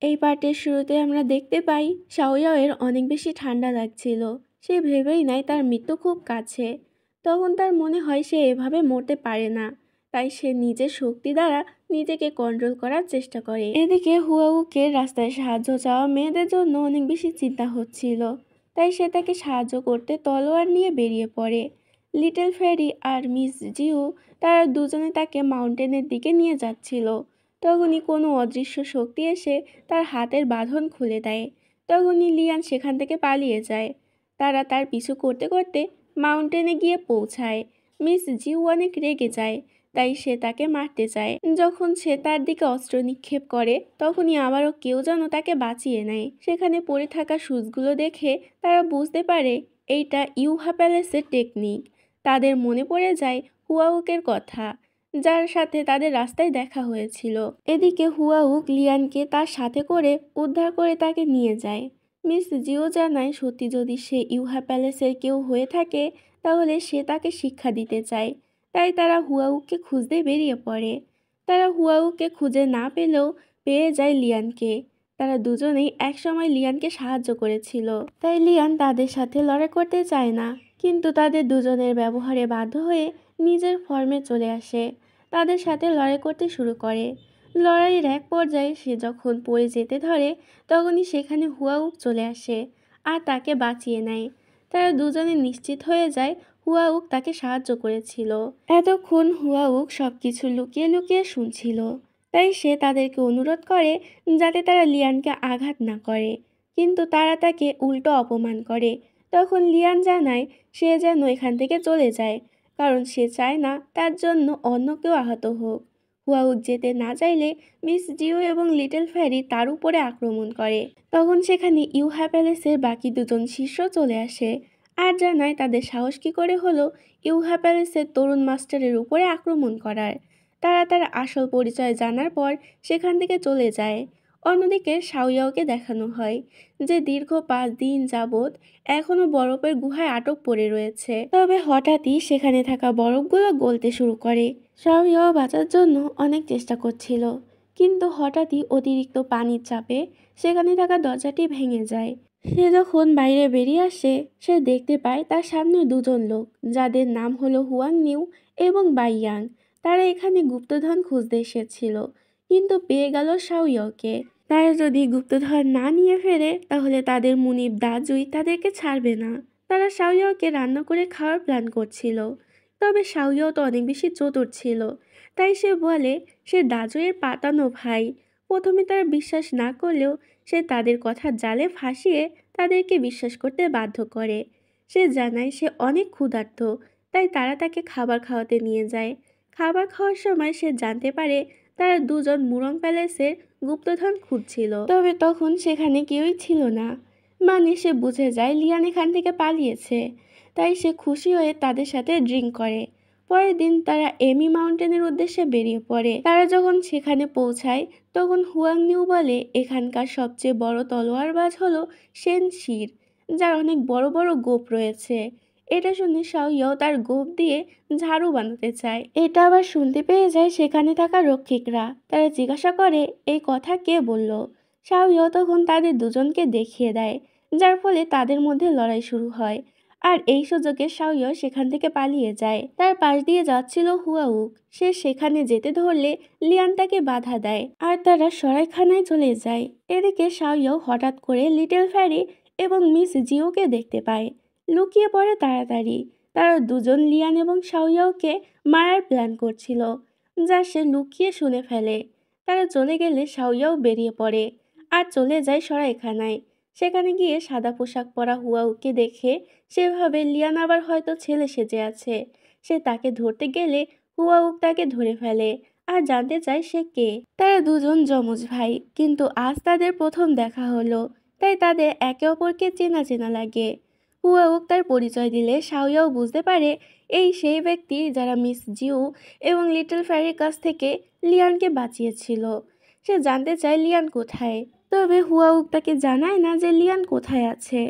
এই পার্টের শুরুতে আমরা দেখতে পাই শাওয়াওয়ের অনেক বেশি ঠান্ডা লাগছিল। সে ভেবেই নেয় তার মৃত্যু খুব কাছে। তখন তার মনে হয় সে এভাবে মরতে পারে না। তাই সে নিজের শক্তি দ্বারা নিজেকে কন্ট্রোল করার চেষ্টা করে। এদিকে হুয়াউকে রাস্তায় সাহায্য চাওয়া মেয়েদের জন্য অনেক বেশি চিন্তা হচ্ছিল। তাই সে তাকে সাহায্য করতে তলোয়ার নিয়ে বেরিয়ে পড়ে। লিটল ফেরি আর মিস জিউ তারা দুজনে তাকে মাউন্টেনের দিকে নিয়ে যাচ্ছিল। তখনই কোনো অদৃশ্য শক্তি এসে তার হাতের বাঁধন খুলে দেয়। তখনই লিয়ান সেখান থেকে পালিয়ে যায়। তারা তার পিছু করতে করতে মাউন্টেনে গিয়ে পৌঁছায়। মিস জিউ অনেক রেগে যায়, তাই সে তাকে মারতে চায়। যখন সে তার দিকে অস্ত্র নিক্ষেপ করে তখনই আবারও কেউ যেন তাকে বাঁচিয়ে নেয়। সেখানে পড়ে থাকা সুচগুলো দেখে তারা বুঝতে পারে এইটা ইউহা প্যালেসের টেকনিক। তাদের মনে পড়ে যায় হুয়াউকের কথা, যার সাথে তাদের রাস্তায় দেখা হয়েছিল। এদিকে হুয়াউক লিয়ানকে তার সাথে করে উদ্ধার করে তাকে নিয়ে যায়। মিস জিও জানায় সত্যি যদি সে ইউহা প্যালেসের কেউ হয়ে থাকে তাহলে সে তাকে শিক্ষা দিতে চায়। তাই তারা হুয়াউককে খুঁজতে বেরিয়ে পড়ে। তারা হুয়াউককে খুঁজে না পেলেও পেয়ে যায় লিয়ানকে। তারা দুজনেই একসময় লিয়ানকে সাহায্য করেছিল, তাই লিয়ান তাদের সাথে লড়াই করতে চায় না। কিন্তু তাদের দুজনের ব্যবহারে বাধ্য হয়ে নিজের ফর্মে চলে আসে। তাদের সাথে লড়াই করতে শুরু করে। লড়াইয়ের এক পর্যায়ে সে যখন পড়ে যেতে ধরে তখনই সেখানে হুয়াউক চলে আসে আর তাকে বাঁচিয়ে নেয়। তারা দুজনে নিশ্চিত হয়ে যায় হুয়াউক তাকে সাহায্য করেছিল। এতক্ষণ হুয়াউক সবকিছু লুকিয়ে লুকিয়ে শুনছিল। তাই সে তাদেরকে অনুরোধ করে যাতে তারা লিয়ানকে আঘাত না করে, কিন্তু তারা তাকে উল্টো অপমান করে। তখন লিয়ান জানায় সে যেন এখান থেকে চলে যায়, কারণ সে চায় না তার জন্য অন্য কেউ আহত হোক। হুয়াউক যেতে না চাইলে মিস জিও এবং লিটল ফ্যারি তার উপরে আক্রমণ করে। তখন সেখানে ইউহা প্যালেসের বাকি দুজন শিষ্য চলে আসে আর জানায় তাদের সাহস কী করে হলো ইউহা প্যালেসের তরুণ মাস্টারের উপরে আক্রমণ করার। তারা তার আসল পরিচয় জানার পর সেখান থেকে চলে যায়। অন্যদিকে শাওয়াওকে দেখানো হয় যে দীর্ঘ 5 দিন যাবৎ এখনও বরফের গুহায় আটক পড়ে রয়েছে। তবে হঠাৎই সেখানে থাকা বরফগুলো গলতে শুরু করে। শাওয়াও বাঁচার জন্য অনেক চেষ্টা করছিল, কিন্তু হঠাৎই অতিরিক্ত পানির চাপে সেখানে থাকা দরজাটি ভেঙে যায়। সে যখন বাইরে বেরিয়ে আসে সে দেখতে পায় তার সামনে দুজন লোক, যাদের নাম হলো হুয়াং নিউ এবং বাইয়াং। তারা এখানে গুপ্তধন খুঁজতে এসেছিল, কিন্তু পেয়ে গেল শাওয়াওকে। তারা যদি গুপ্তধন না নিয়ে ফেরে তাহলে তাদের মুনিব দাজুই তাদেরকে ছাড়বে না। তারা শাওয়াওকে রান্না করে খাওয়ার প্ল্যান করছিল। তবে শাওয়াও তো অনেক বেশি চতুর ছিল, তাই সে বলে সে দাজুয়ের পাতানো ভাই। প্রথমে তারা বিশ্বাস না করলেও সে তাদের কথা জালে ফাঁসিয়ে তাদেরকে বিশ্বাস করতে বাধ্য করে। সে জানায় সে অনেক ক্ষুধার্ত, তাই তারা তাকে খাবার খাওয়াতে নিয়ে যায়। খাবার খাওয়ার সময় সে জানতে পারে তারা দুজন মুরং প্যালেসের গুপ্তধন খুঁজছিল। তবে তখন সেখানে কেউই ছিল না, মানে সে বুঝে যায় লিয়ান এখান থেকে পালিয়েছে। তাই সে খুশি হয়ে তাদের সাথে ড্রিঙ্ক করে। পরের দিন তারা এমি মাউন্টেনের উদ্দেশ্যে বেরিয়ে পড়ে। তারা যখন সেখানে পৌঁছায় তখন হুয়াং নিউ বলে এখানকার সবচেয়ে বড় তলোয়ারবাজ হলো শেন শির, যার অনেক বড় বড় গোঁফ রয়েছে। এটা শুনে শাওয়াও তার গোঁফ দিয়ে ঝাড়ু বানাতে চায়। এটা আবার শুনতে পেয়ে যায় সেখানে থাকা রক্ষিকরা। তারা জিজ্ঞাসা করে এই কথা কে বলল। শাওয়াও তখন তাদের দুজনকে দেখিয়ে দেয়, যার ফলে তাদের মধ্যে লড়াই শুরু হয়। আর এই সুযোগে শাওয়াও সেখান থেকে পালিয়ে যায়। তার পাশ দিয়ে যাচ্ছিল হুয়াউক। সে সেখানে যেতে ধরলে লিয়ান তাকে বাধা দেয় আর তারা সরাইখানায় চলে যায়। এদিকে শাওয়াও হঠাৎ করে লিটল ফ্যারি এবং মিস জিওকে দেখতে পায়। লুকিয়ে পড়ে তাড়াতাড়ি। তারা দুজন লিয়ান এবং শাওয়াওকে মারার প্ল্যান করছিল, যা সে লুকিয়ে শুনে ফেলে। তারা চলে গেলে শাওয়াও বেরিয়ে পড়ে আর চলে যায় সরাইখানায়। সেখানে গিয়ে সাদা পোশাক পরা হুয়াউকে দেখে সেভাবে লিয়ান আবার হয়তো ছেলে সেজে আছে। সে তাকে ধরতে গেলে হুয়াউক তাকে ধরে ফেলে আর জানতে চায় সে কে। তারা দুজন যমজ ভাই, কিন্তু আজ তাদের প্রথম দেখা হলো, তাই তাদের একে অপরকে চেনা চেনা লাগে। হুয়াউক তার পরিচয় দিলে শাওয়াও বুঝতে পারে এই সেই ব্যক্তি যারা মিস জিউ এবং লিটল ফ্যারির কাছ থেকে লিয়ানকে বাঁচিয়েছিল। সে জানতে চায় লিয়ান কোথায়, তবে হুয়াউক তাকে জানায় না যে লিয়ান কোথায় আছে।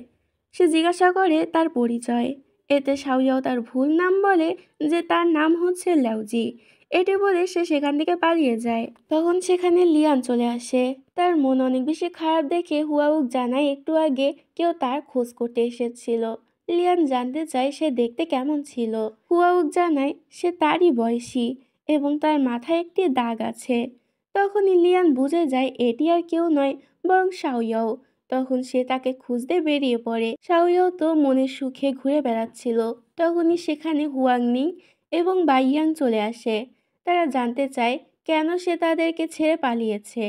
সে জিজ্ঞাসা করে তার পরিচয়। এতে শাওয়াও তার ভুল নাম বলে যে তার নাম হচ্ছে ল্যাওজি এটি বলে সে সেখান থেকে পালিয়ে যায়। তখন সেখানে লিয়ান চলে আসে। তার মন অনেক বেশি খারাপ দেখে হুয়াউক জানায় একটু আগে কেউ তার খোঁজ করতে এসেছিল। লিয়ান জানতে চায় সে দেখতে কেমন ছিল। হুয়াউক জানায় সে তারই বয়সী এবং তার মাথায় একটি দাগ আছে। তখনই লিয়ান বুঝে যায় এটি আর কেউ নয় বরং শাওয়াও। তখন সে তাকে খুঁজতে বেরিয়ে পড়ে। শাওয়াও তো মনের সুখে ঘুরে বেড়াচ্ছিল। তখনই সেখানে হুয়াংনিং এবং বাইয়াং চলে আসে। তারা জানতে চায় কেন সে তাদেরকে ছেড়ে পালিয়েছে।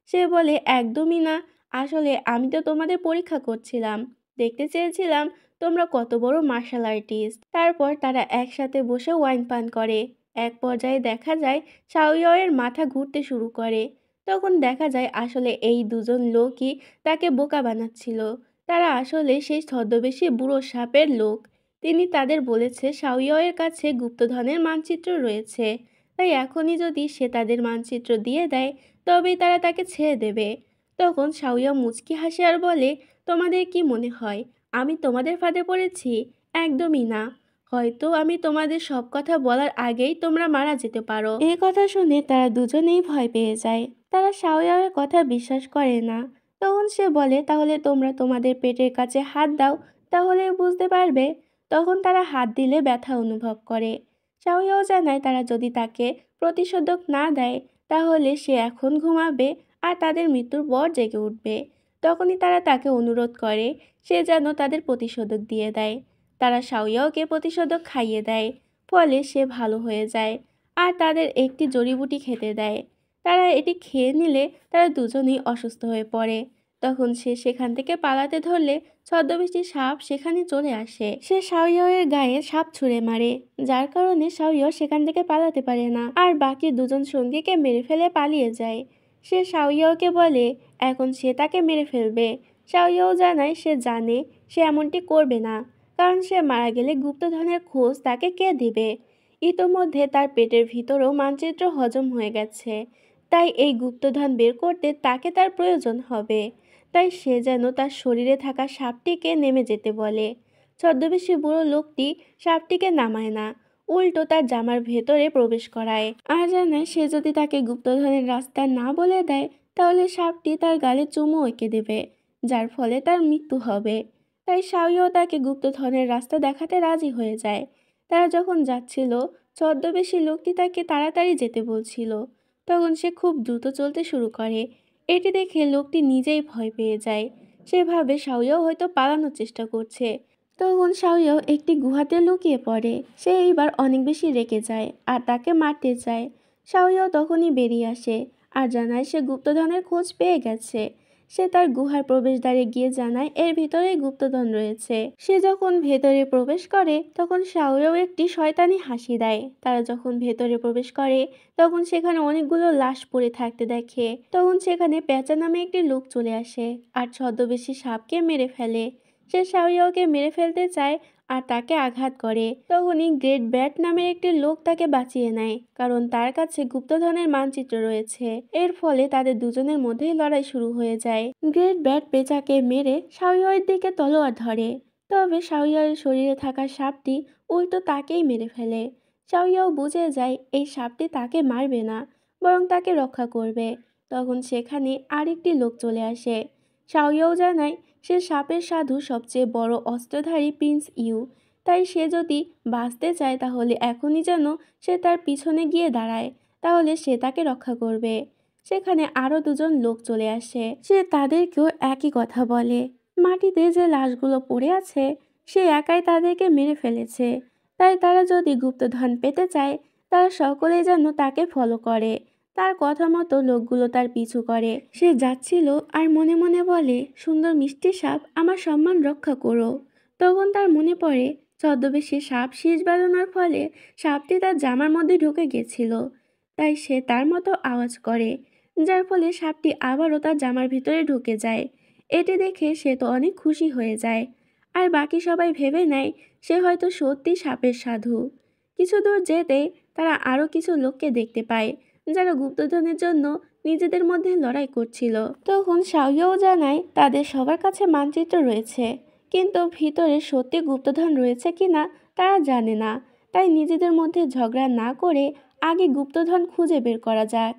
সে বলে একদমই না, আসলে আমি তো তোমাদের পরীক্ষা করছিলাম, দেখতে চেয়েছিলাম তোমরা কত বড় মার্শাল আর্টিস্ট। তারপর তারা একসাথে বসে ওয়াইন পান করে। এক পর্যায়ে দেখা যায় শাওয়াওয়ের মাথা ঘুরতে শুরু করে। তখন দেখা যায় আসলে এই দুজন লোকই তাকে বোকা বানাচ্ছিল। তারা আসলে সেই ছদ্মবেশী বুড়ো সাপের লোক। তিনি তাদের বলেছে শাওয়াওয়ের কাছে গুপ্তধনের মানচিত্র রয়েছে, তাই এখনই যদি সে তাদের মানচিত্র দিয়ে দেয় তবেই তারা তাকে ছেড়ে দেবে। তখন শাওয়াও মুচকি হাসে আর বলে, তোমাদের কি মনে হয় আমি তোমাদের ফাঁদে পড়েছি? একদমই না। হয়তো আমি তোমাদের সব কথা বলার আগেই তোমরা মারা যেতে পারো। এই কথা শুনে তারা দুজনেই ভয় পেয়ে যায়। তারা শাওয়াওয়ের কথা বিশ্বাস করে না। তখন সে বলে তাহলে তোমরা তোমাদের পেটের কাছে হাত দাও, তাহলে বুঝতে পারবে। তখন তারা হাত দিলে ব্যথা অনুভব করে। শাওয়াও জানায় তারা যদি তাকে প্রতিষেধক না দেয় তাহলে সে এখন ঘুমাবে আর তাদের মৃত্যুর পর জেগে উঠবে। তখনই তারা তাকে অনুরোধ করে সে যেন তাদের প্রতিষেধক দিয়ে দেয়। তারা শাওয়াওকে প্রতিষেধক খাইয়ে দেয়, ফলে সে ভালো হয়ে যায় আর তাদের একটি জড়িবুটি খেতে দেয়। তারা এটি খেয়ে নিলে তারা দুজনেই অসুস্থ হয়ে পড়ে। তখন সে সেখান থেকে পালাতে ধরলে ছদ্মবেশী সাপ সেখানে চলে আসে। সে শাওয়াওয়ের গায়ে সাপ ছুঁড়ে মারে, যার কারণে শাওয়াও সেখান থেকে পালাতে পারে না আর বাকি দুজন সঙ্গীকে মেরে ফেলে পালিয়ে যায়। সে শাওয়াওকে বলে এখন সে তাকে মেরে ফেলবে। শাওয়াও জানায় সে জানে সে এমনটি করবে না, কারণ সে মারা গেলে গুপ্তধনের খোঁজ তাকে কে দিবে। ইতোমধ্যে তার পেটের ভিতরেও মানচিত্র হজম হয়ে গেছে, তাই এই গুপ্তধন বের করতে তাকে তার প্রয়োজন হবে। তাই সে যেন তার শরীরে থাকা সাপটিকে নেমে যেতে বলে। ছদ্মবেশী বুড়ো লোকটি সাপটিকে নামায় না, উল্টো তার জামার ভেতরে প্রবেশ করায় আর জানায় সে যদি তাকে গুপ্তধনের রাস্তা না বলে দেয় তাহলে সাপটি তার গালে চুমু এঁকে দেবে, যার ফলে তার মৃত্যু হবে। তাই শাওয়াও তাকে গুপ্তধনের রাস্তা দেখাতে রাজি হয়ে যায়। তারা যখন যাচ্ছিল ছদ্মবেশী লোকটি তাকে তাড়াতাড়ি যেতে বলছিল। তখন সে খুব দ্রুত চলতে শুরু করে। এটি দেখে লোকটি নিজেই ভয় পেয়ে যায়। সে ভাবে শাওয়াও হয়তো পালানোর চেষ্টা করছে। তখন শাওয়াও একটি গুহাতে লুকিয়ে পড়ে। সে এইবার অনেক বেশি রেগে যায় আর তাকে মারতে চায়। শাওয়াও তখনই বেরিয়ে আসে আর জানায় সে গুপ্তধনের খোঁজ পেয়ে গেছে। সে তার গুহার প্রবেশদ্বারে গিয়ে জানায় এর ভিতরেই গুপ্তধন রয়েছে। সে যখন ভেতরে প্রবেশ করে তখন শাওয়াও একটি শয়তানি হাসি দেয়। তারা যখন ভেতরে প্রবেশ করে তখন সেখানে অনেকগুলো লাশ পড়ে থাকতে দেখে। তখন সেখানে পেঁচা নামে একটি লোক চলে আসে আর ছদ্মবেশী সাপকে মেরে ফেলে। সে শাওয়াওকে মেরে ফেলতে চায় আর তাকে আঘাত করে। তখনই গ্রেট ব্যাট নামের একটি লোক তাকে বাঁচিয়ে নেয়, কারণ তার কাছে গুপ্তধনের মানচিত্র রয়েছে। এর ফলে তাদের দুজনের মধ্যেই লড়াই শুরু হয়ে যায়। গ্রেট ব্যাট পেঁচাকে মেরে শাওয়াওয়ের দিকে তলোয়ার ধরে, তবে শাওয়াওয়ের শরীরে থাকা সাপটি উল্টো তাকেই মেরে ফেলে। শাওয়াও বুঝে যায় এই সাপটি তাকে মারবে না, বরং তাকে রক্ষা করবে। তখন সেখানে আরেকটি লোক চলে আসে। শাওয়াও জানায় সে সাপের সাধু সবচেয়ে বড় অস্ত্রধারী প্রিন্স ইউ, তাই সে যদি বাঁচতে চায় তাহলে এখনই যেন সে তার পিছনে গিয়ে দাঁড়ায়, তাহলে সে তাকে রক্ষা করবে। সেখানে আরও দুজন লোক চলে আসে। সে তাদেরকেও একই কথা বলে। মাটিতে যে লাশগুলো পড়ে আছে সে একাই তাদেরকে মেরে ফেলেছে, তাই তারা যদি গুপ্তধন পেতে চায় তারা সকলেই যেন তাকে ফলো করে। তার কথা মতো লোকগুলো তার পিছু করে। সে যাচ্ছিল আর মনে মনে বলে সুন্দর মিষ্টি সাপ আমার সম্মান রক্ষা করো। তখন তার মনে পড়ে ছদ্মবেশী সাপ শীষ বাজানোর ফলে সাপটি তার জামার মধ্যে ঢুকে গেছিল। তাই সে তার মতো আওয়াজ করে, যার ফলে সাপটি আবারও তার জামার ভিতরে ঢুকে যায়। এটি দেখে সে তো অনেক খুশি হয়ে যায় আর বাকি সবাই ভেবে নেয় সে হয়তো সত্যি সাপের সাধু। কিছু দূর যেতেই তারা আরও কিছু লোককে দেখতে পায় যারা গুপ্তধনের জন্য নিজেদের মধ্যে লড়াই করছিল। তখন শাওয়াও জানায় তাদের সবার কাছে মানচিত্র রয়েছে, কিন্তু ভিতরে সত্যি গুপ্তধন রয়েছে কিনা তারা জানে না। তাই নিজেদের মধ্যে ঝগড়া না করে আগে গুপ্তধন খুঁজে বের করা যাক।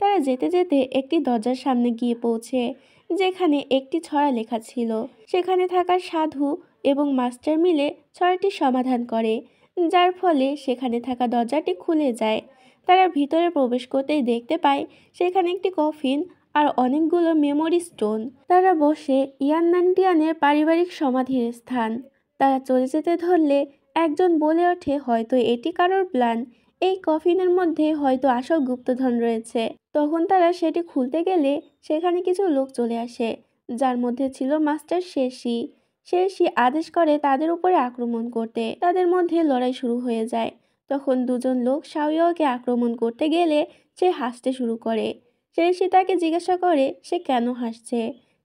তারা যেতে যেতে একটি দরজার সামনে গিয়ে পৌঁছে, যেখানে একটি ছড়া লেখা ছিল। সেখানে থাকা সাধু এবং মাস্টার মিলে ছড়াটির সমাধান করে, যার ফলে সেখানে থাকা দরজাটি খুলে যায়। তারা ভিতরে প্রবেশ করতেই দেখতে পায় সেখানে একটি কফিন আর অনেকগুলো মেমোরি স্টোন। তারা বসে ইয়ান নান্টিয়ানের পারিবারিক সমাধির স্থান। তারা চলে যেতে ধরলে একজন বলে ওঠে, হয়তো এটি কারোর প্ল্যান, এই কফিনের মধ্যে হয়তো আসল গুপ্তধন রয়েছে। তখন তারা সেটি খুলতে গেলে সেখানে কিছু লোক চলে আসে, যার মধ্যে ছিল মাস্টার শেরশি। শেরশি আদেশ করে তাদের উপরে আক্রমণ করতে। তাদের মধ্যে লড়াই শুরু হয়ে যায়। তখন দুজন লোক শাওয়াওকে আক্রমণ করতে গেলে সে হাসতে শুরু করে। শেরশি তাকে জিজ্ঞাসা করে সে কেন হাসছে।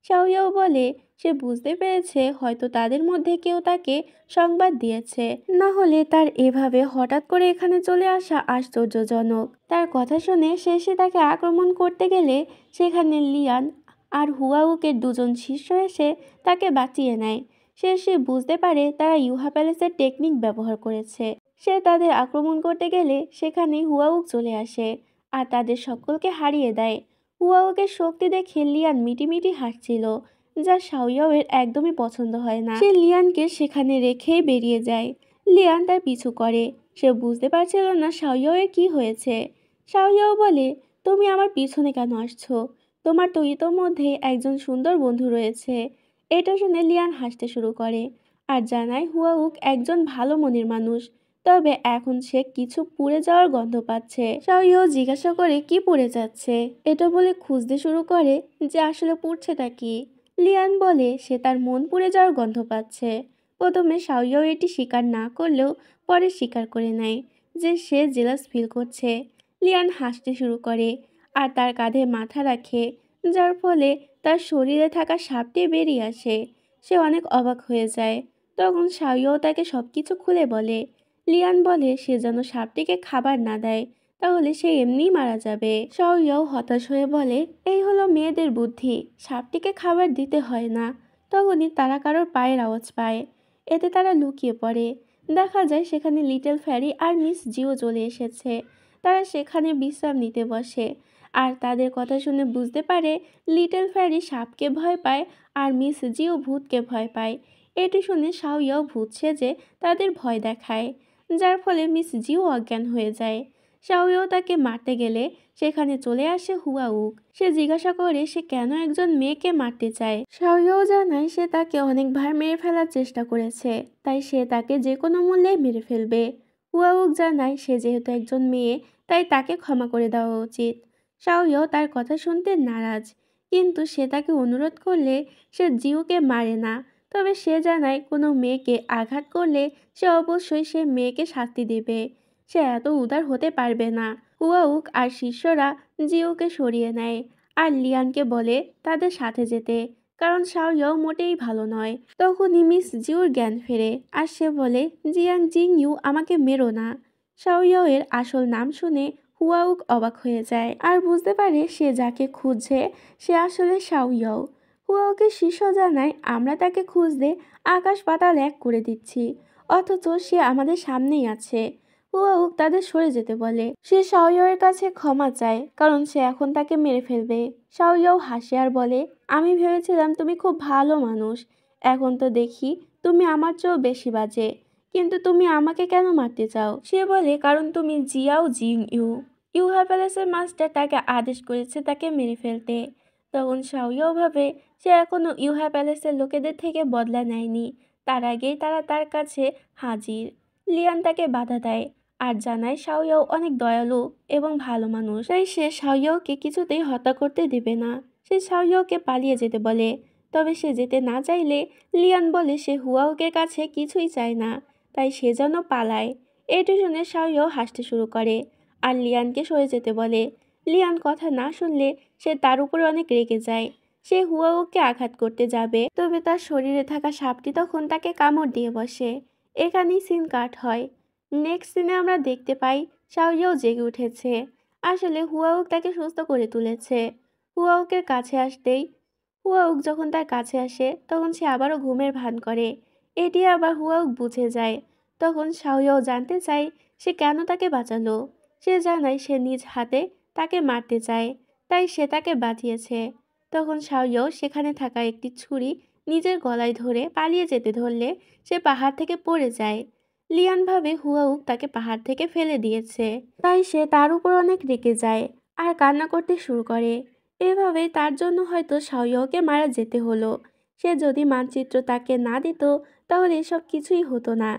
শাওয়াও বলে সে বুঝতে পেরেছে হয়তো তাদের মধ্যে কেউ তাকে সংবাদ দিয়েছে, না হলে তার এভাবে হঠাৎ করে এখানে চলে আসা আশ্চর্যজনক। তার কথা শুনে শেরশি তাকে আক্রমণ করতে গেলে সেখানে লিয়ান আর হুয়াউকের দুজন শিষ্য এসে তাকে বাঁচিয়ে নেয়। শেরশি বুঝতে পারে তারা ইউহা প্যালেসের টেকনিক ব্যবহার করেছে। সে তাদের আক্রমণ করতে গেলে সেখানে হুয়াউক চলে আসে আর তাদের সকলকে হারিয়ে দেয়। হুয়াউকের শক্তি দেখে লিয়ান মিটিমিটি হাসছিল, যা শাওয়াওয়ের একদমই পছন্দ হয় না। সে লিয়ানকে সেখানে রেখেই বেরিয়ে যায়। লিয়ান তার পিছু করে। সে বুঝতে পারছিল না শাওয়াওয়ের কি হয়েছে। শাওয়াও বলে, তুমি আমার পিছনে কেন আসছো? তোমার তো ইতোমধ্যে একজন সুন্দর বন্ধু রয়েছে। এটা শুনে লিয়ান হাসতে শুরু করে আর জানায় হুয়াউক একজন ভালো মনের মানুষ, তবে এখন সে কিছু পুড়ে যাওয়ার গন্ধ পাচ্ছে। শাওয়াও জিজ্ঞাসা করে কি পুড়ে যাচ্ছে। এটা বলে খুঁজতে শুরু করে যে আসলে পুড়ছেটা কি। লিয়ান বলে সে তার মন পুড়ে যাওয়ার গন্ধ পাচ্ছে। প্রথমে শাওয়াও এটি স্বীকার না করলেও পরে স্বীকার করে নেয় যে সে জেলাস ফিল করছে। লিয়ান হাসতে শুরু করে আর তার কাঁধে মাথা রাখে, যার ফলে তার শরীরে থাকা সাপটি বেরিয়ে আসে। সে অনেক অবাক হয়ে যায়। তখন শাওয়াও তাকে সবকিছু খুলে বলে। লিয়ান বলে সে যেন সাপটিকে খাবার না দেয়, তাহলে সে এমনিই মারা যাবে। শাওয়াও হতাশ হয়ে বলে, এই হলো মেয়েদের বুদ্ধি, সাপটিকে খাবার দিতে হয় না। তখনই তারা কারোর পায়ের আওয়াজ পায়। এতে তারা লুকিয়ে পড়ে। দেখা যায় সেখানে লিটল ফ্যারি আর মিস জিও চলে এসেছে। তারা সেখানে বিশ্রাম নিতে বসে আর তাদের কথা শুনে বুঝতে পারে লিটল ফ্যারি সাপকে ভয় পায় আর মিস জিও ভূতকে ভয় পায়। এটি শুনে শাওয়াও ভূত সেজে তাদের ভয় দেখায়, যার ফলে মিস জিও অজ্ঞান হয়ে যায়। শাওয়াও তাকে মারতে গেলে সেখানে চলে আসে হুয়াউক। সে জিজ্ঞাসা করে সে কেন একজন মেয়েকে মারতে চায়। শাওয়াও জানায় সে তাকে অনেকবার মেরে ফেলার চেষ্টা করেছে, তাই সে তাকে যে কোনো মূল্যে মেরে ফেলবে। হুয়াউক জানায় সে যেহেতু একজন মেয়ে, তাই তাকে ক্ষমা করে দেওয়া উচিত। শাওয়াও তার কথা শুনতে নারাজ, কিন্তু সে তাকে অনুরোধ করলে সে জিউকে মারে না। তবে সে জানায় কোনো মেয়েকে আঘাত করলে সে অবশ্যই সে মেয়েকে শাস্তি দেবে। সে এত উদার হতে পারবে না। হুয়াউক আর শিষ্যরা জিউকে সরিয়ে নেয় আর লিয়ানকে বলে তাদের সাথে যেতে, কারণ শাওয়াও মোটেই ভালো নয়। তখনই মিস জিউর জ্ঞান ফেরে আর সে বলে, জিয়াং জিং ইউ, আমাকে মেরো না। শাওয়াও এর আসল নাম শুনে হুয়াউক অবাক হয়ে যায় আর বুঝতে পারে সে যাকে খুঁজছে সে আসলে শাওয়াও। হুয়াউকের শিষ্য জানায় আমরা তাকে খুঁজতে আকাশ পাতাল এক করে দিচ্ছি, অথচ সে আমাদের সামনেই আছে। হুয়াউক তাদের সরে যেতে বলে। সে শাওয়াওয়ের কাছে ক্ষমা চায়, কারণ সে এখন তাকে মেরে ফেলবে। শাওয়াও হাসে আর বলে, আমি ভেবেছিলাম তুমি খুব ভালো মানুষ, এখন তো দেখি তুমি আমার চেয়েও বেশি বাজে। কিন্তু তুমি আমাকে কেন মারতে চাও? সে বলে, কারণ তুমি জিয়াও জিং ইউ। ইউহা প্যালেসের মাস্টার তাকে আদেশ করেছে তাকে মেরে ফেলতে। তখন শাওয়াও ভাবে সে এখনো ইউহা প্যালেসের লোকেদের থেকে বদলা নেয়নি, তার আগেই তারা তার কাছে হাজির। লিয়ান তাকে বাধা দেয় আর জানায় শাওয়াও অনেক দয়ালু এবং ভালো মানুষ, তাই সে শাওয়াওকে কিছুতেই হত্যা করতে দেবে না। সে শাওয়াওকে পালিয়ে যেতে বলে, তবে সে যেতে না চাইলে লিয়ান বলে সে হুয়াউকের কাছে কিছুই চায় না, তাই সে যেন পালায়। এটি শুনে শাওয়াও হাসতে শুরু করে আর লিয়ানকে সরে যেতে বলে। লিয়ান কথা না শুনলে সে তার উপরে অনেক রেগে যায়। সে হুয়াউকে আঘাত করতে যাবে, তবে তার শরীরে থাকা সাপটি তখন তাকে কামড় দিয়ে বসে। এখানেই সিন কাট হয়। নেক্সট সিনে আমরা দেখতে পাই শাওয়াও জেগে উঠেছে। আসলে হুয়াউক তাকে সুস্থ করে তুলেছে। হুয়াউকের কাছে আসতেই হুয়াউক যখন তার কাছে আসে তখন সে আবারও ঘুমের ভান করে। এটি আবার হুয়াউক বুঝে যায়। তখন শাওয়াও জানতে চায় সে কেন তাকে বাঁচালো। সে জানায় সে নিজ হাতে তাকে মারতে চায়, তাই সে তাকে বাঁচিয়েছে। তখন শাওয়াও সেখানে থাকা একটি ছুরি নিজের গলায় ধরে পালিয়ে যেতে ধরলে সে পাহাড় থেকে পড়ে যায়। লিয়ান ভাবে হুয়াউক তাকে পাহাড় থেকে ফেলে দিয়েছে, তাই সে তার উপর অনেক রেগে যায় আর কান্না করতে শুরু করে। এভাবে তার জন্য হয়তো শাওয়াওকে মারা যেতে হলো। সে যদি মানচিত্র তাকে না দিত তাহলে এসব কিছুই হতো না।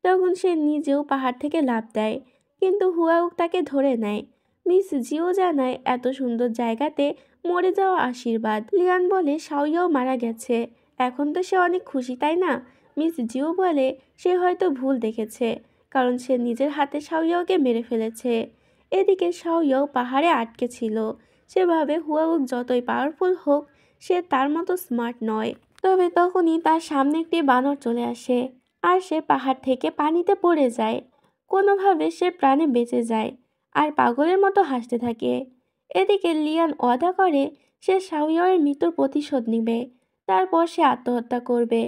তখন সে নিজেও পাহাড় থেকে লাফ দেয়, কিন্তু হুয়াউক তাকে ধরে নেয়। মিস জিও জানায় এত সুন্দর জায়গাতে মরে যাওয়া আশীর্বাদ। লিয়ান বলে শাওয়াও মারা গেছে, এখন তো সে অনেক খুশি তাই না? মিস জিও বলে সে হয়তো ভুল দেখেছে, কারণ সে নিজের হাতে শাওয়াওকে মেরে ফেলেছে। এদিকে শাওয়াও পাহাড়ে আটকে ছিল। সে ভাবে হুয়াউক যতই পাওয়ারফুল হোক সে তার মতো স্মার্ট নয়। তবে তখনই তার সামনে একটি বানর চলে আসে আর সে পাহাড় থেকে পানিতে পড়ে যায়। কোনোভাবে সে প্রাণে বেঁচে যায় আর পাগলের মতো হাসতে থাকে। এদিকে লিয়ান ওয়াদা করে সে শাওয়াওয়ের মৃত্যুর প্রতিশোধ নিবে, তারপর সে আত্মহত্যা করবে।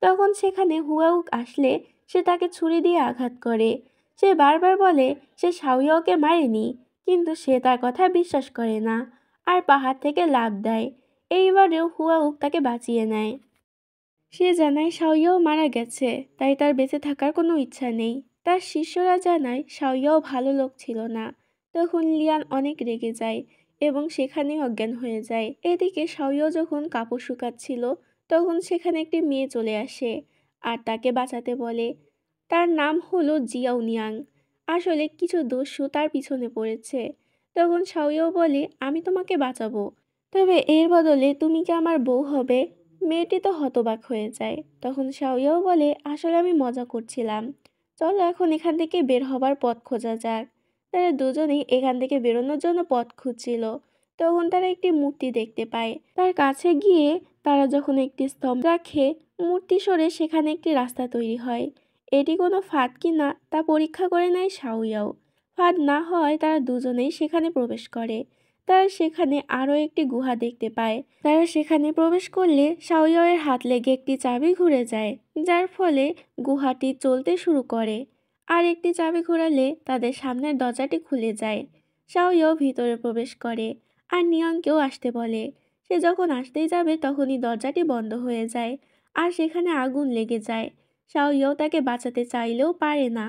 তখন সেখানে হুয়াউক আসলে সে তাকে ছুরি দিয়ে আঘাত করে। সে বারবার বলে সে শাওয়াওকে মারেনি, কিন্তু সে তার কথা বিশ্বাস করে না আর পাহাড় থেকে লাফ দেয়। এইবারেও হুয়াউক তাকে বাঁচিয়ে নেয়। সে জানায় শাওয়াও মারা গেছে, তাই তার বেঁচে থাকার কোনো ইচ্ছা নেই। তার শিষ্যরা জানায় শাওয়াও ভালো লোক ছিল না। তখন লিয়ান অনেক রেগে যায় এবং সেখানে অজ্ঞান হয়ে যায়। এদিকে শাওয়াও যখন কাপড় শুকাচ্ছিল তখন সেখানে একটি মেয়ে চলে আসে আর তাকে বাঁচাতে বলে। তার নাম হলো জিয়াও নিয়াং। আসলে কিছু দস্যু তার পিছনে পড়েছে। তখন শাওয়াও বলে আমি তোমাকে বাঁচাবো, তবে এর বদলে তুমি কি আমার বউ হবে? মেয়েটি তো হতবাক হয়ে যায়। তখন শাওয়াও বলে আসলে আমি মজা করছিলাম, চলো এখন এখান থেকে বের হবার পথ খোঁজা যাক। তারা দুজনেই এখান থেকে বেরোনোর জন্য পথ খুঁজছিল। তখন তারা একটি মূর্তি দেখতে পায়। তার কাছে গিয়ে তারা যখন একটি স্তম্ভ রাখে, মূর্তি সরে সেখানে একটি রাস্তা তৈরি হয়। এটি কোনো ফাঁদ কিনা তা পরীক্ষা করে নেয় শাওয়াও। ফাঁদ না হয় তারা দুজনেই সেখানে প্রবেশ করে। তারা সেখানে আরও একটি গুহা দেখতে পায়। তারা সেখানে প্রবেশ করলে শাওয়াওয়ের হাত লেগে একটি চাবি ঘুরে যায়, যার ফলে গুহাটি চলতে শুরু করে। আর একটি চাবি ঘোরালে তাদের সামনের দরজাটি খুলে যায়। শাওয়াও ভিতরে প্রবেশ করে আর নিয়নকেও আসতে বলে। সে যখন আসতেই যাবে তখনই দরজাটি বন্ধ হয়ে যায় আর সেখানে আগুন লেগে যায়। শাওয়াও তাকে বাঁচাতে চাইলেও পারে না।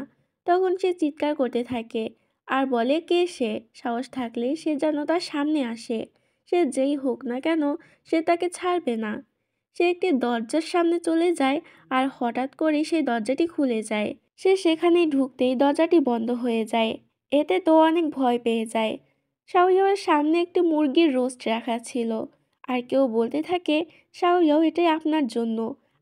তখন সে চিৎকার করতে থাকে আর বলে কে সে, সাহস থাকলে সে যেন তার সামনে আসে। সে যেই হোক না কেন সে তাকে ছাড়বে না। সে একটি দরজার সামনে চলে যায় আর হঠাৎ করে সেই দরজাটি খুলে যায়। সে সেখানেই ঢুকতেই দরজাটি বন্ধ হয়ে যায়। এতে তো অনেক ভয় পেয়ে যায়। শাওয়াওয়ের সামনে একটি মুরগির রোস্ট রাখা ছিল আর কেউ বলতে থাকে শাওয়াও এটাই আপনার জন্য,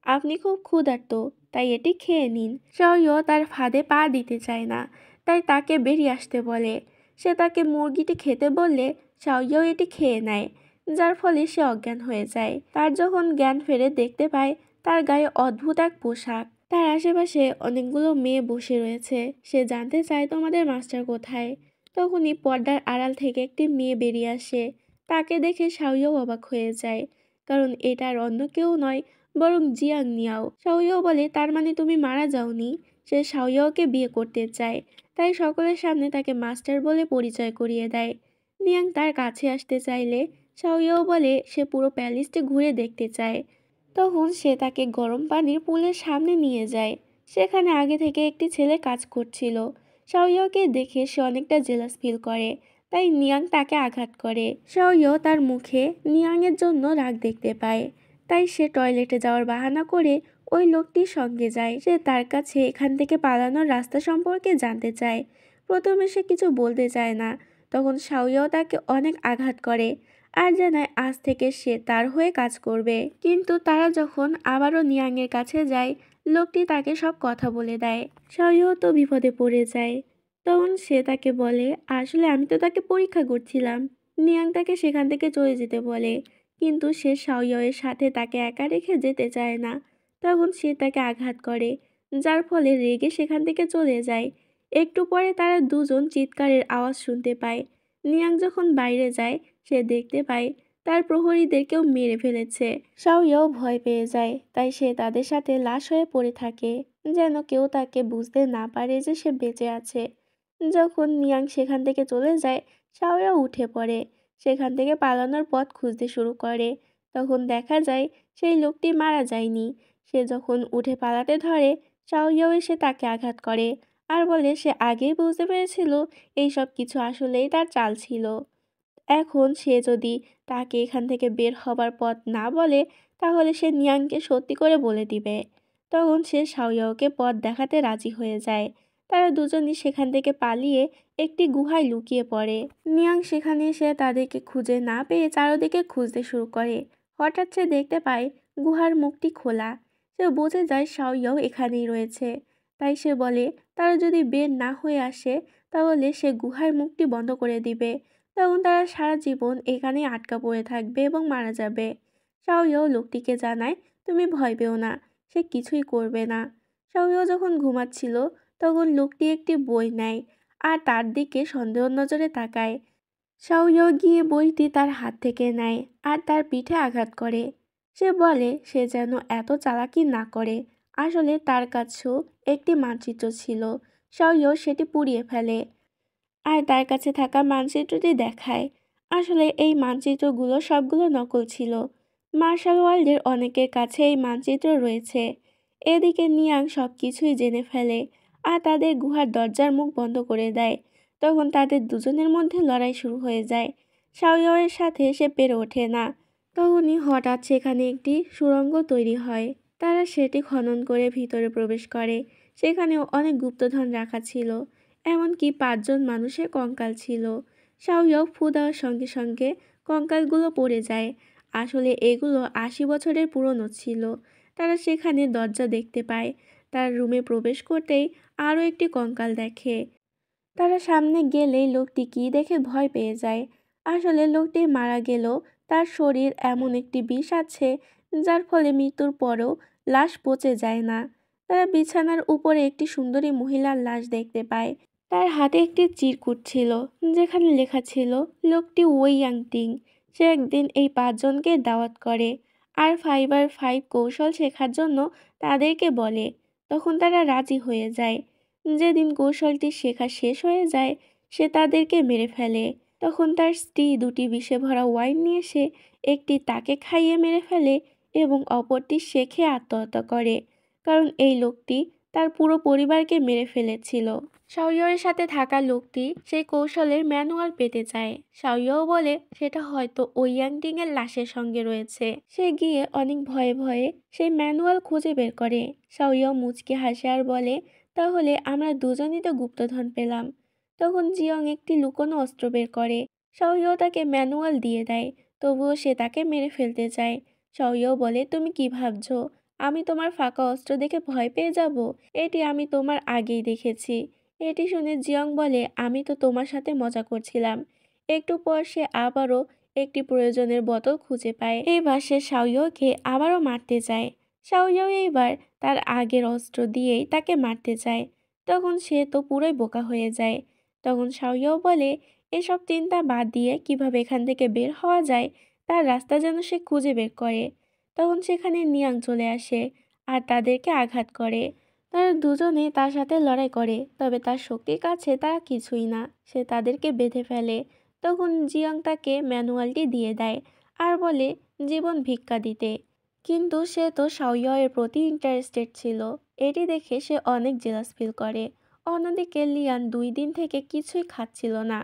আপনি খুব ক্ষুধার্ত, তাই এটি খেয়ে নিন। শাওয়াও তার ফাঁদে পা দিতে চায় না, তাই তাকে বেরিয়ে আসতে বলে। সে তাকে মুরগিটি খেতে বললে শাওয়াও এটি খেয়ে নেয়, যার ফলে সে অজ্ঞান হয়ে যায়। তার যখন জ্ঞান ফেরে দেখতে পায় তার গায়ে অদ্ভুত এক পোশাক। তার আশেপাশে অনেকগুলো মেয়ে বসে রয়েছে। সে জানতে চায় তোমাদের মাস্টার কোথায়। তখনই পর্দার আড়াল থেকে একটি মেয়ে বেরিয়ে আসে। তাকে দেখে শাওয়াও অবাক হয়ে যায়, কারণ এটা আর অন্য কেউ নয় বরং জিয়াং নিয়াও। শাওয়াও বলে তার মানে তুমি মারা যাওনি। সে শাওয়াওকে বিয়ে করতে চায়, তাই সকলের সামনে তাকে মাস্টার বলে পরিচয় করিয়ে দেয়। নিয়াং তার কাছে আসতে চাইলে শাওয়াও বলে সে পুরো প্যালেসটি ঘুরে দেখতে চায়। তখন সে তাকে গরম পানির পুলের সামনে নিয়ে যায়। সেখানে আগে থেকে একটি ছেলে কাজ করছিল। শাওয়াওকে দেখে সে অনেকটা জেলাস ফিল করে, তাই নিয়াং তাকে আঘাত করে। শাওয়াও তার মুখে নিয়াংয়ের জন্য রাগ দেখতে পায়, তাই সে টয়লেটে যাওয়ার বাহানা করে ওই লোকটির সঙ্গে যায়। সে তার কাছে এখান থেকে পালানোর রাস্তা সম্পর্কে জানতে চায়। প্রথমে সে কিছু বলতে চায় না। তখন শাওয়াও তাকে অনেক আঘাত করে আর জানায় আজ থেকে সে তার হয়ে কাজ করবে। কিন্তু তারা যখন আবারও নিয়াংয়ের কাছে যায়, লোকটি তাকে সব কথা বলে দেয়। শাওয়াও তো বিপদে পড়ে যায়। তখন সে তাকে বলে আসলে আমি তো তাকে পরীক্ষা করছিলাম। নিয়াং তাকে সেখান থেকে চলে যেতে বলে, কিন্তু সে শাওয়াওয়ের সাথে তাকে একা রেখে যেতে চায় না। তখন সে তাকে আঘাত করে, যার ফলে রেগে সেখান থেকে চলে যায়। একটু পরে তারা দুজন চিৎকারের আওয়াজ শুনতে পায়। নিয়াং যখন বাইরে যায় সে দেখতে পায় তার প্রহরীদের কেউ মেরে ফেলেছে। শাওয়াও ভয় পেয়ে যায়, তাই সে তাদের সাথে লাশ হয়ে পড়ে থাকে, যেন কেউ তাকে বুঝতে না পারে যে সে বেঁচে আছে। যখন নিয়াং সেখান থেকে চলে যায়, শাওয়াও উঠে পড়ে। সেখান থেকে পালানোর পথ খুঁজতে শুরু করে। তখন দেখা যায় সেই লোকটি মারা যায়নি। সে যখন উঠে পালাতে ধরে, শাওয়াও এসে তাকে আঘাত করে আর বলে সে আগেই বুঝতে পেরেছিল এই সব কিছু আসলেই তার চাল ছিল। এখন সে যদি তাকে এখান থেকে বের হবার পথ না বলে, তাহলে সে নিয়াংকে সত্যি করে বলে দিবে। তখন সে শাওয়াওকে পথ দেখাতে রাজি হয়ে যায়। তারা দুজনই সেখান থেকে পালিয়ে একটি গুহায় লুকিয়ে পড়ে। নিয়াং সেখানে এসে তাদেরকে খুঁজে না পেয়ে চারদিকে খুঁজতে শুরু করে। হঠাৎ সে দেখতে পায় গুহার মুখটি খোলা। সে বুঝে যায় শাওয়াও এখানেই রয়েছে। তাই সে বলে তারা যদি বের না হয়ে আসে, তাহলে সে গুহার মুখটি বন্ধ করে দিবে। তখন তারা সারা জীবন এখানেই আটকা পড়ে থাকবে এবং মারা যাবে। শাওয়াও লোকটিকে জানায়, তুমি ভয় পেও না, সে কিছুই করবে না। শাওয়াও যখন ঘুমাচ্ছিল, তখন লোকটি একটি বই নেয় আর তার দিকে সন্দেহ নজরে তাকায়। শাওয়াও গিয়ে বইটি তার হাত থেকে নেয় আর তার পিঠে আঘাত করে। সে বলে সে যেন এত চালাকি না করে। আসলে তার কাছেও একটি মানচিত্র ছিল। শাওয়াও সেটি পুড়িয়ে ফেলে আর তার কাছে থাকা মানচিত্রটি দেখায়। আসলে এই মানচিত্রগুলো সবগুলো নকল ছিল। মার্শাল ওয়ার্ল্ডের অনেকের কাছে এই মানচিত্র রয়েছে। এদিকে নিয়াং সব কিছুই জেনে ফেলে আর তাদের গুহার দরজার মুখ বন্ধ করে দেয়। তখন তাদের দুজনের মধ্যে লড়াই শুরু হয়ে যায়। শাওয়াওয়ের সাথে সে পেরে ওঠে না। তখনই হঠাৎ সেখানে একটি সুড়ঙ্গ তৈরি হয়। তারা সেটি খনন করে ভিতরে প্রবেশ করে। সেখানেও অনেক গুপ্তধন রাখা ছিল। এমনকি 5 জন মানুষের কঙ্কাল ছিল। শাওয়াও ফু দেওয়ার সঙ্গে সঙ্গে কঙ্কালগুলো পড়ে যায়। আসলে এগুলো 80 বছরের পুরনো ছিল। তারা সেখানে দরজা দেখতে পায়। তার রুমে প্রবেশ করতেই আরও একটি কঙ্কাল দেখে। তারা সামনে গেলেই লোকটি কি দেখে ভয় পেয়ে যায়। আসলে লোকটি মারা গেলেও তার শরীর এমন একটি বিষ আছে যার ফলে মৃত্যুর পরেও লাশ পচে যায় না। তারা বিছানার উপরে একটি সুন্দরী মহিলার লাশ দেখতে পায়। তার হাতে একটি চিরকুট ছিল যেখানে লেখা ছিল লোকটি ওই ইয়াংটিং। সে একদিন এই 5 জনকে দাওয়াত করে আর 5x5 কৌশল শেখার জন্য তাদেরকে বলে। তখন তারা রাজি হয়ে যায়। যেদিন কৌশলটি শেখা শেষ হয়ে যায়, সে তাদেরকে মেরে ফেলে। তখন তার স্ত্রী দুটি বিষে ভরা ওয়াইন নিয়ে এসে একটি তাকে খাইয়ে মেরে ফেলে এবং অপরটি সে খেয়ে আত্মহত্যা করে, কারণ এই লোকটি তার পুরো পরিবারকে মেরে ফেলেছিল। শাওয়াওয়ের সাথে থাকা লোকটি সেই কৌশলের ম্যানুয়াল পেতে চায়। শাওয়াও বলে সেটা হয়তো ওই ইয়াংটিং এর লাশের সঙ্গে রয়েছে। সে গিয়ে অনেক ভয়ে ভয়ে সেই ম্যানুয়াল খুঁজে বের করে। শাওয়াও মুচকি হাসে আর বলে, তাহলে আমরা দুজনই তো গুপ্তধন পেলাম। তখন জিয়ং একটি লুকোনো অস্ত্র বের করে। শাওয়াও তাকে ম্যানুয়াল দিয়ে দেয়, তবুও সে তাকে মেরে ফেলতে চায়। শাওয়াও বলে, তুমি কি ভাবছো আমি তোমার ফাঁকা অস্ত্র দেখে ভয় পেয়ে যাব? এটি আমি তোমার আগেই দেখেছি। এটি শুনে জিয়ং বলে, আমি তো তোমার সাথে মজা করছিলাম। একটু পর সে আবারও একটি প্রয়োজনের বোতল খুঁজে পায়। এবার সে শাওয়াওকে আবারও মারতে চায়। শাওয়াও এইবার তার আগের অস্ত্র দিয়েই তাকে মারতে চায়। তখন সে তো পুরোই বোকা হয়ে যায়। তখন শাওয়াও বলে, এসব চিন্তা বাদ দিয়ে কিভাবে এখান থেকে বের হওয়া যায় তার রাস্তা যেন সে খুঁজে বের করে। তখন সেখানে নিয়াং চলে আসে আর তাদেরকে আঘাত করে। তারা দুজনে তার সাথে লড়াই করে, তবে তার শক্তির কাছে তারা কিছুই না। সে তাদেরকে বেঁধে ফেলে। তখন জিয়াং তাকে ম্যানুয়ালটি দিয়ে দেয় আর বলে জীবন ভিক্ষা দিতে। কিন্তু সে তো শাওয়াওয়ের প্রতি ইন্টারেস্টেড ছিল। এটি দেখে সে অনেক জেলাস ফিল করে। অন্যদিকে লিয়ান 2 দিন থেকে কিছুই খাচ্ছিল না।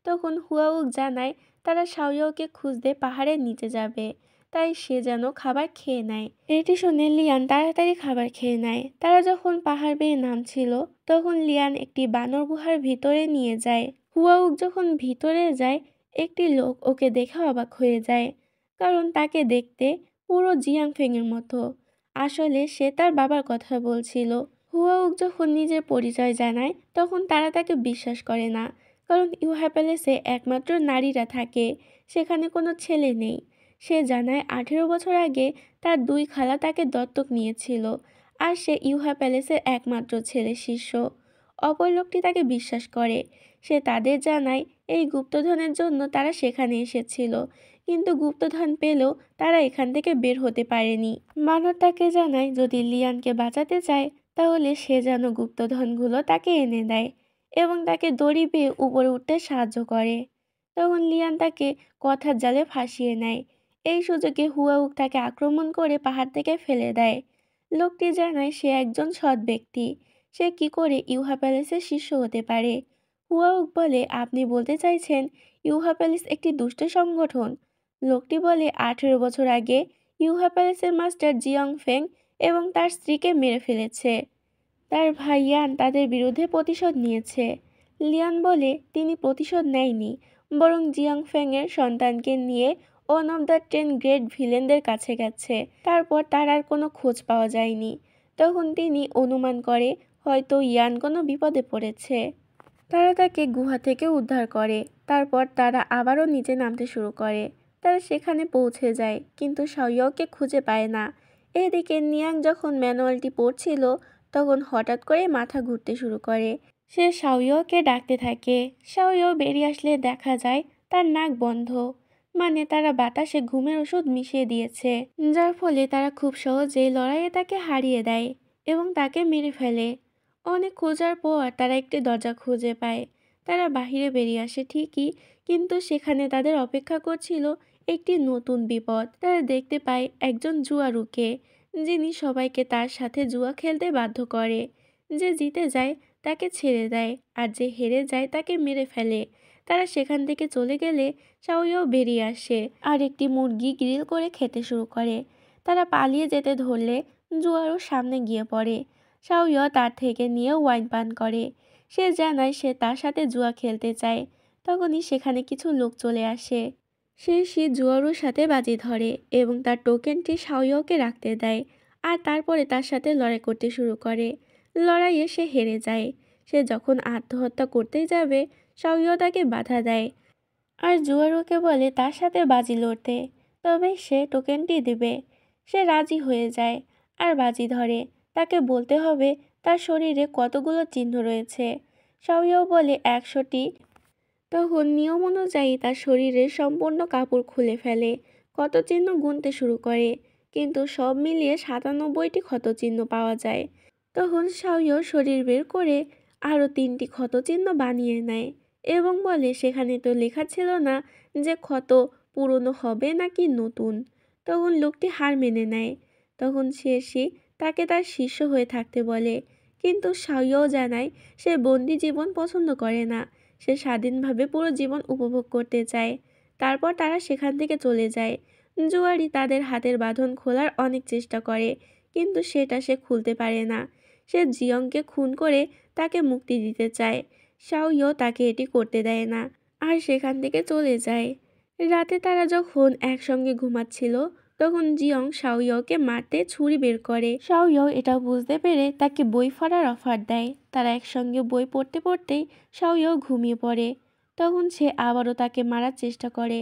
তখন হুয়াউক জানায় তারা শাওয়াওকে খুঁজতে পাহাড়ের নিচে যাবে, তাই সে যেন খাবার খেয়ে নেয়। এটি শুনে লিয়ান তাড়াতাড়ি খাবার খেয়ে নেয়। তারা যখন পাহাড় বেয়ে নামছিল, তখন লিয়ান একটি বানর গুহার ভিতরে নিয়ে যায়। হুয়াউক যখন ভিতরে যায়, একটি লোক ওকে দেখে অবাক হয়ে যায়, কারণ তাকে দেখতে পুরো জিয়াংফেং এর মতো। আসলে সে তার বাবার কথা বলছিল। হুয়াউক যখন নিজের পরিচয় জানায়, তখন তারা তাকে বিশ্বাস করে না, কারণ ইউহা প্যালেসে একমাত্র নারীরা থাকে, সেখানে কোনো ছেলে নেই। সে জানায় 18 বছর আগে তার 2 খালা তাকে দত্তক নিয়েছিল আর সে ইউহা প্যালেসের একমাত্র ছেলে শিষ্য। অপর লোকটি তাকে বিশ্বাস করে। সে তাদের জানায় এই গুপ্তধনের জন্য তারা সেখানে এসেছিল, কিন্তু গুপ্তধন পেলেও তারা এখান থেকে বের হতে পারেনি। মানব তাকে জানায় যদি লিয়ানকে বাঁচাতে চায়, তাহলে সে যেন গুপ্তধনগুলো তাকে এনে দেয়। এবং তাকে দড়ি বেয়ে উপরে উঠতে সাহায্য করে। তখন লিয়ান তাকে কথার জালে ফাঁসিয়ে নেয়। এই সুযোগে হুয়াউক তাকে আক্রমণ করে পাহাড় থেকে ফেলে দেয়। লোকটি জানায় সে একজন সৎ ব্যক্তি, সে কি করে ইউহা প্যালেসের শিষ্য হতে পারে। হুয়াউক বলে, আপনি বলতে চাইছেন ইউহা প্যালেস একটি দুষ্ট সংগঠন? লোকটি বলে, 18 বছর আগে ইউহা প্যালেসের মাস্টার জিয়ং ফেং এবং তার স্ত্রীকে মেরে ফেলেছে। তার ভাই ইয়ান তাদের বিরুদ্ধে প্রতিশোধ নিয়েছে। লিয়ান বলে, তিনি প্রতিশোধ নেয়নি, বরং জিয়ং ফেং এর সন্তানকে নিয়ে ওয়ান অফ দ্য 10 গ্রেট ভিলেনদের কাছে গেছে। তারপর তার আর কোনো খোঁজ পাওয়া যায়নি। তখন তিনি অনুমান করে হয়তো ইয়ান কোনো বিপদে পড়েছে। তারা তাকে গুহা থেকে উদ্ধার করে। তারপর তারা আবারও নিচে নামতে শুরু করে। তারা সেখানে পৌঁছে যায়, কিন্তু শাওয়াওকে খুঁজে পায় না। এদিকে নিয়াং যখন ম্যানুয়ালটি পড়ছিল, তখন হঠাৎ করে মাথা ঘুরতে শুরু করে। সে শাওয়াওকে ডাকতে থাকে। শাওয়াও বেরিয়ে আসলে দেখা যায় তার নাক বন্ধ, মানে তারা বাতাসে ঘুমের ওষুধ মিশিয়ে দিয়েছে, যার ফলে তারা খুব সহজেই লড়াইয়ে তাকে হারিয়ে দেয় এবং তাকে মেরে ফেলে। অনেক খোঁজার পর তারা একটি দরজা খুঁজে পায়। তারা বাহিরে বেরিয়ে আসে ঠিকই, কিন্তু সেখানে তাদের অপেক্ষা করছিল একটি নতুন বিপদ। তারা দেখতে পায় একজন জুয়ারুকে, যিনি সবাইকে তার সাথে জুয়া খেলতে বাধ্য করে। যে জিতে যায় তাকে ছেড়ে দেয়, আর যে হেরে যায় তাকে মেরে ফেলে। তারা সেখান থেকে চলে গেলে শাওয়াও বেরিয়ে আসে আর একটি মুরগি গ্রিল করে খেতে শুরু করে। তারা পালিয়ে যেতে ধরলে জুয়ারও সামনে গিয়ে পড়ে। শাওয়াও তার থেকে নিয়ে ওয়াইন পান করে। সে জানায় সে তার সাথে জুয়া খেলতে চায়। তখনই সেখানে কিছু লোক চলে আসে। সে জুয়ারুর সাথে বাজি ধরে এবং তার টোকেনটি শাওয়াওকে রাখতে দেয়, আর তারপরে তার সাথে লড়াই করতে শুরু করে। লড়াইয়ে সে হেরে যায়। সে যখন আত্মহত্যা করতে যাবে, শাওয়াও তাকে বাধা দেয় আর জুয়ারুকে বলে তার সাথে বাজি লড়তে, তবে সে টোকেনটি দেবে। সে রাজি হয়ে যায় আর বাজি ধরে। তাকে বলতে হবে তার শরীরে কতগুলো চিহ্ন রয়েছে। শাওয়াও বলে 100টি। তখন নিয়ম অনুযায়ী তার শরীরের সম্পূর্ণ কাপড় খুলে ফেলে, ক্ষতচিহ্ন গুনতে শুরু করে, কিন্তু সব মিলিয়ে 97টি ক্ষতচিহ্ন পাওয়া যায়। তখন শাওয়াও শরীর বের করে আরও 3টি ক্ষতচিহ্ন বানিয়ে নেয় এবং বলে সেখানে তো লেখা ছিল না যে ক্ষত পুরনো হবে নাকি নতুন। তখন লোকটি হার মেনে নেয়। তখন শেরশি তাকে তার শিষ্য হয়ে থাকতে বলে, কিন্তু শাওয়াও জানায় সে বন্দি জীবন পছন্দ করে না, সে স্বাধীনভাবে পুরো জীবন উপভোগ করতে চায়। তারপর তারা সেখান থেকে চলে যায়। জুয়ারি তাদের হাতের বাঁধন খোলার অনেক চেষ্টা করে, কিন্তু সেটা সে খুলতে পারে না। সে জিয়ংকে খুন করে তাকে মুক্তি দিতে চায়। শাওয়াও তাকে এটি করতে দেয় না আর সেখান থেকে চলে যায়। রাতে তারা যখন একসঙ্গে ঘুমাচ্ছিল, তখন জিয়ং শাওয়াওকে মারতে ছুরি বের করে। শাওয়াও এটা বুঝতে পেরে তাকে বই পড়ার অফার দেয়। তারা একসঙ্গে বই পড়তে পড়তেই শাওয়াও ঘুমিয়ে পড়ে। তখন সে আবারও তাকে মারার চেষ্টা করে।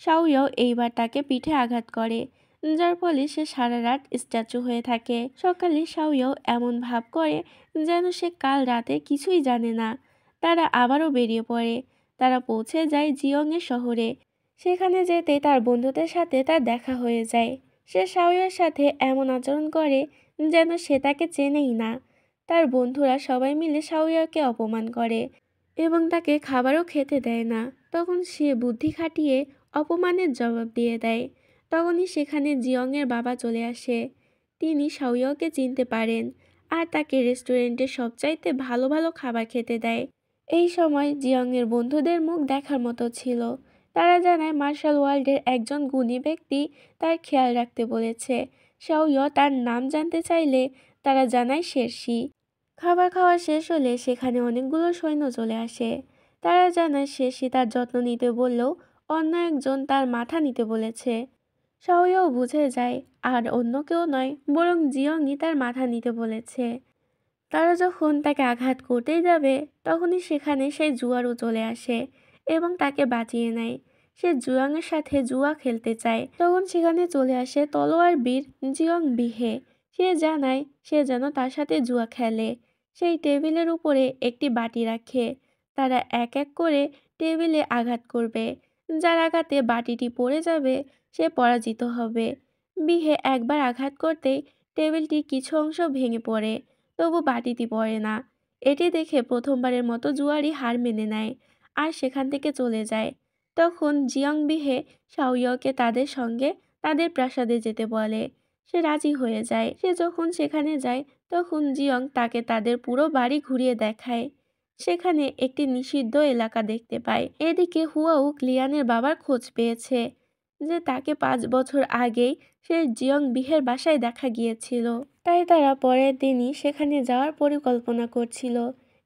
শাওয়াও এইবার তাকে পিঠে আঘাত করে, যার ফলে সে সারা রাত স্ট্যাচু হয়ে থাকে। সকালে শাওয়াও এমন ভাব করে যেন সে কাল রাতে কিছুই জানে না। তারা আবারও বেরিয়ে পড়ে। তারা পৌঁছে যায় জিয়ংয়ের শহরে। সেখানে যেতে তার বন্ধুদের সাথে তার দেখা হয়ে যায়। সে শাওয়াওর সাথে এমন আচরণ করে যেন সে তাকে চেনেই না। তার বন্ধুরা সবাই মিলে শাওয়াওকে অপমান করে এবং তাকে খাবারও খেতে দেয় না। তখন সে বুদ্ধি খাটিয়ে অপমানের জবাব দিয়ে দেয়। তখনই সেখানে জিয়ংয়ের বাবা চলে আসে। তিনি শাওয়াওকে চিনতে পারেন আর তাকে রেস্টুরেন্টের সবচাইতে ভালো ভালো খাবার খেতে দেয়। এই সময় জিয়ংয়ের বন্ধুদের মুখ দেখার মতো ছিল। তারা জানায় মার্শাল ওয়ার্ল্ডের একজন গুণী ব্যক্তি তার খেয়াল রাখতে বলেছে। শাওয়াও তার নাম জানতে চাইলে তারা জানায় শেরশি। খাবার খাওয়া শেষ হলে সেখানে অনেকগুলো সৈন্য চলে আসে। তারা জানায় শেরশি তার যত্ন নিতে বললেও অন্য একজন তার মাথা নিতে বলেছে। শাওয়াও বুঝে যায় আর অন্য কেউ নয়, বরং জিয়ংই তার মাথা নিতে বলেছে। তারা যখন তাকে আঘাত করতেই যাবে, তখনই সেখানে সেই জুয়ারও চলে আসে এবং তাকে বাঁচিয়ে নেয়। সে জুয়াংয়ের সাথে জুয়া খেলতে চায়। তখন সেখানে চলে আসে তলোয়ার বীর জিয়ং বিহে। সে জানায় সে যেন তার সাথে জুয়া খেলে। সেই টেবিলের উপরে একটি বাটি রাখে। তারা এক এক করে টেবিলে আঘাত করবে। যার আঘাতে বাটিটি পড়ে যাবে সে পরাজিত হবে। বিহে একবার আঘাত করতেই টেবিলটি কিছু অংশ ভেঙে পড়ে, তবু বাটিটি পড়ে না। এটি দেখে প্রথমবারের মতো জুয়ারি হার মেনে নেয় আর সেখান থেকে চলে যায়। তখন জিয়ং বিহে শাওয়াকে তাদের সঙ্গে তাদের প্রাসাদে যেতে বলে। সে রাজি হয়ে যায়। সে যখন সেখানে যায় তখন জিয়ং তাকে তাদের পুরো বাড়ি ঘুরিয়ে দেখায়। সেখানে একটি নিষিদ্ধ এলাকা দেখতে পায়। এদিকে হুয়াউক লিয়ানের বাবার খোঁজ পেয়েছে যে তাকে 5 বছর আগেই সে জিয়ং বিহের বাসায় দেখা গিয়েছিল। তাই তারা পরের দিনই সেখানে যাওয়ার পরিকল্পনা করছিল।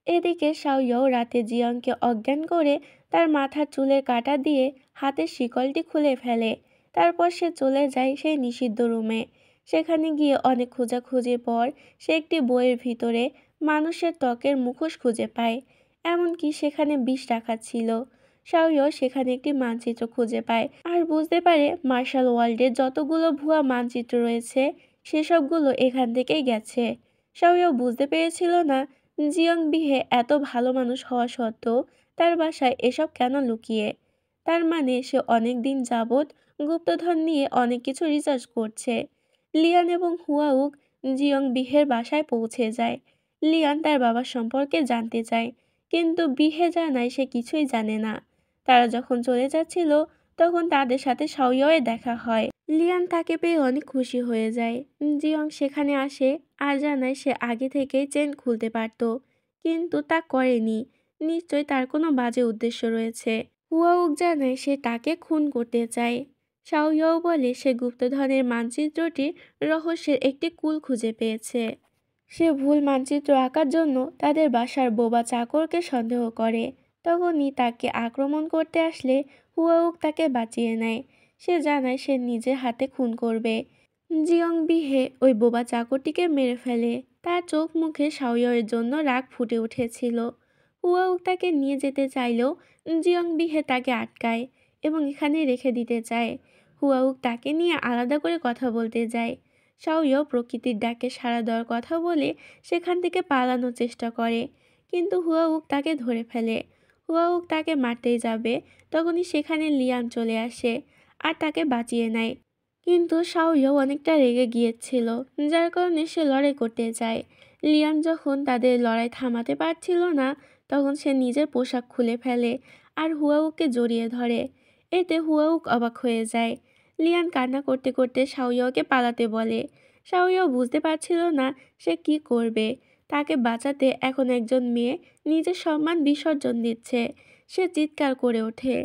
এদিকে শাওয়াও রাতে জিয়ংকে অজ্ঞান করে তার মাথার চুলের কাঁটা দিয়ে হাতের শিকলটি খুলে ফেলে। তারপর সে চলে যায় সেই নিষিদ্ধ রুমে। সেখানে গিয়ে অনেক খোঁজাখুঁজির পর সে একটি বইয়ের ভিতরে মানুষের ত্বকের মুখোশ খুঁজে পায়। এমনকি সেখানে বিষ রাখা ছিল। শাওয়াও সেখানে একটি মানচিত্র খুঁজে পায় আর বুঝতে পারে মার্শাল ওয়ার্ল্ডের যতগুলো ভুয়া মানচিত্র রয়েছে সেসবগুলো এখান থেকেই গেছে। শাওয়াও বুঝতে পেরেছিল না জিয়ং বিহে এত ভালো মানুষ হওয়া সত্ত্বেও তার বাসায় এসব কেন লুকিয়ে। তার মানে সে অনেক দিন যাবৎ গুপ্তধন নিয়ে অনেক কিছু রিসার্চ করছে। লিয়ান এবং হুয়াউক জিয়ং বিহের বাসায় পৌঁছে যায়। লিয়ান তার বাবার সম্পর্কে জানতে চায়, কিন্তু বিহে জানায় সে কিছুই জানে না। তারা যখন চলে যাচ্ছিল তখন তাদের সাথে শাওয়াওয়ের দেখা হয়। লিয়ান তাকে পেয়ে অনেক খুশি হয়ে যায়। জিয়ং সেখানে আসে আর জানায় সে আগে থেকেই চেন খুলতে পারত, কিন্তু তা করেনি। নিশ্চয়ই তার কোনো বাজে উদ্দেশ্য রয়েছে। হুয়াউক জানায় সে তাকে খুন করতে চায়। শাওয়াও বলে সে গুপ্তধনের মানচিত্রটির রহস্যের একটি কুল খুঁজে পেয়েছে। সে ভুল মানচিত্র আঁকার জন্য তাদের বাসার বোবা চাকরকে সন্দেহ করে। তখনই তাকে আক্রমণ করতে আসলে হুয়াউক তাকে বাঁচিয়ে নেয়। সে জানায় সে নিজের হাতে খুন করবে। জিয়ং বিহে ওই বোবা চাকরটিকে মেরে ফেলে। তার চোখ মুখে শাওয়াওয়ের জন্য রাগ ফুটে উঠেছিল। হুয়াউক তাকে নিয়ে যেতে চাইলেও জিয়ং বিহে তাকে আটকায় এবং এখানে রেখে দিতে চায়। হুয়াউক তাকে নিয়ে আলাদা করে কথা বলতে যায়। শাওয়াও প্রকৃতির ডাকে সাড়া দেওয়ার কথা বলে সেখান থেকে পালানোর চেষ্টা করে, কিন্তু হুয়াউক তাকে ধরে ফেলে। হুয়াউক তাকে মারতেই যাবে তখনই সেখানে লিয়ান চলে আসে আর তাকে বাঁচিয়ে নেয়। কিন্তু শাওয়াও অনেকটা রেগে গিয়েছিল, যার কারণে সে লড়াই করতে যায়। লিয়ান যখন তাদের লড়াই থামাতে পারছিল না তখন সে নিজের পোশাক খুলে ফেলে আর হুয়াউকে জড়িয়ে ধরে। এতে হুয়াউক অবাক হয়ে যায়। লিয়ান কান্না করতে করতে শাওয়াওকে পালাতে বলে। শাওয়াও বুঝতে পারছিল না সে কি করবে। তাকে বাঁচাতে এখন একজন মেয়ে নিজের সম্মান বিসর্জন দিচ্ছে। সে চিৎকার করে ওঠে।